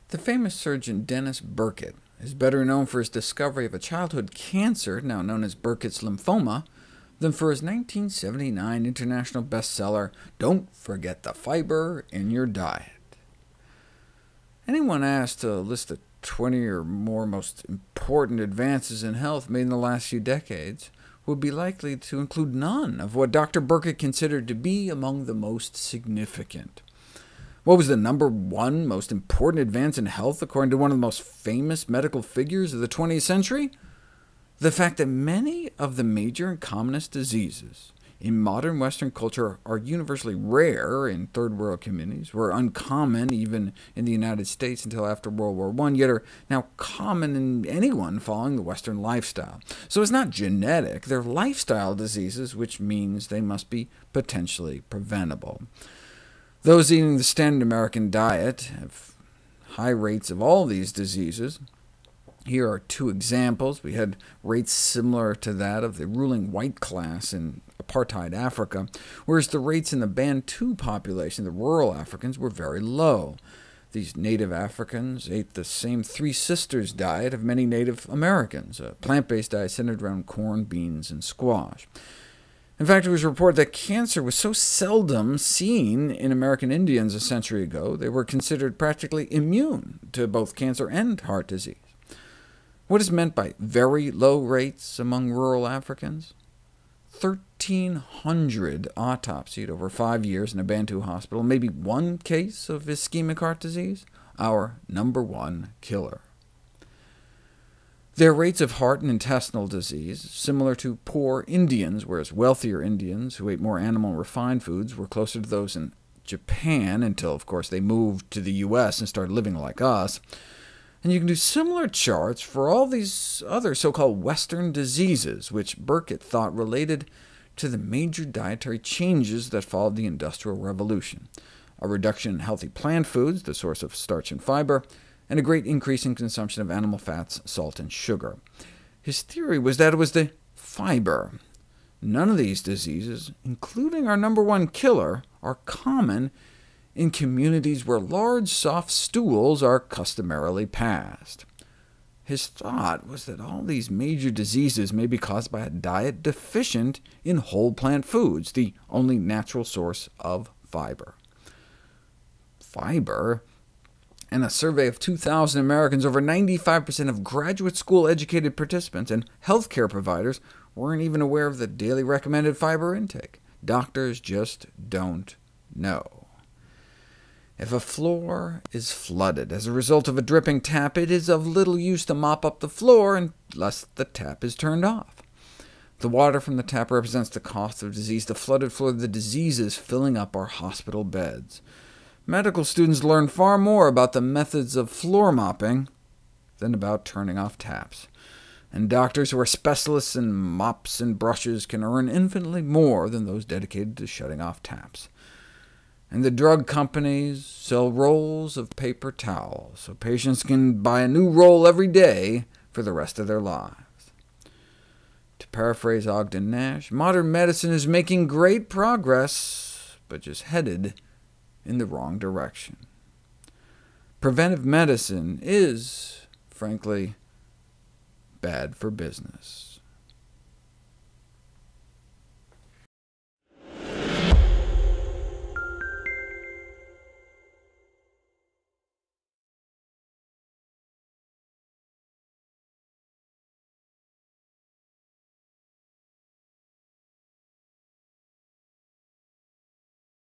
The famous surgeon Dennis Burkitt is better known for his discovery of a childhood cancer, now known as Burkitt's lymphoma, than for his 1979 international bestseller, Don't Forget the Fiber in Your Diet. Anyone asked to list the 20 or more most important advances in health made in the last few decades would be likely to include none of what Dr. Burkitt considered to be among the most significant. What was the #1 most important advance in health, according to one of the most famous medical figures of the 20th century? The fact that many of the major and commonest diseases in modern Western culture are universally rare in Third World communities, were uncommon even in the United States until after World War I, yet are now common in anyone following the Western lifestyle. So it's not genetic, they're lifestyle diseases, which means they must be potentially preventable. Those eating the standard American diet have high rates of all these diseases. Here are two examples. We had rates similar to that of the ruling white class in apartheid Africa, whereas the rates in the Bantu population, the rural Africans, were very low. These native Africans ate the same Three Sisters diet of many Native Americans, a plant-based diet centered around corn, beans, and squash. In fact, it was reported that cancer was so seldom seen in American Indians a century ago, they were considered practically immune to both cancer and heart disease. What is meant by very low rates among rural Africans? 1,300 autopsied over 5 years in a Bantu hospital, maybe one case of ischemic heart disease, our #1 killer. Their rates of heart and intestinal disease, similar to poor Indians, whereas wealthier Indians, who ate more animal and refined foods, were closer to those in Japan, until, of course, they moved to the US and started living like us. And you can do similar charts for all these other so-called Western diseases, which Burkitt thought related to the major dietary changes that followed the Industrial Revolution: a reduction in healthy plant foods, the source of starch and fiber, and a great increase in consumption of animal fats, salt, and sugar. His theory was that it was the fiber. None of these diseases, including our #1 killer, are common in communities where large soft stools are customarily passed. His thought was that all these major diseases may be caused by a diet deficient in whole plant foods, the only natural source of fiber. Fiber? In a survey of 2,000 Americans, over 95% of graduate school-educated participants and healthcare providers weren't even aware of the daily recommended fiber intake. Doctors just don't know. If a floor is flooded as a result of a dripping tap, it is of little use to mop up the floor unless the tap is turned off. The water from the tap represents the cost of disease. The flooded floor, the disease is filling up our hospital beds. Medical students learn far more about the methods of floor mopping than about turning off taps. And doctors who are specialists in mops and brushes can earn infinitely more than those dedicated to shutting off taps. And the drug companies sell rolls of paper towels, so patients can buy a new roll every day for the rest of their lives. To paraphrase Ogden Nash, modern medicine is making great progress, but just headed in the wrong direction. Preventive medicine is, frankly, bad for business.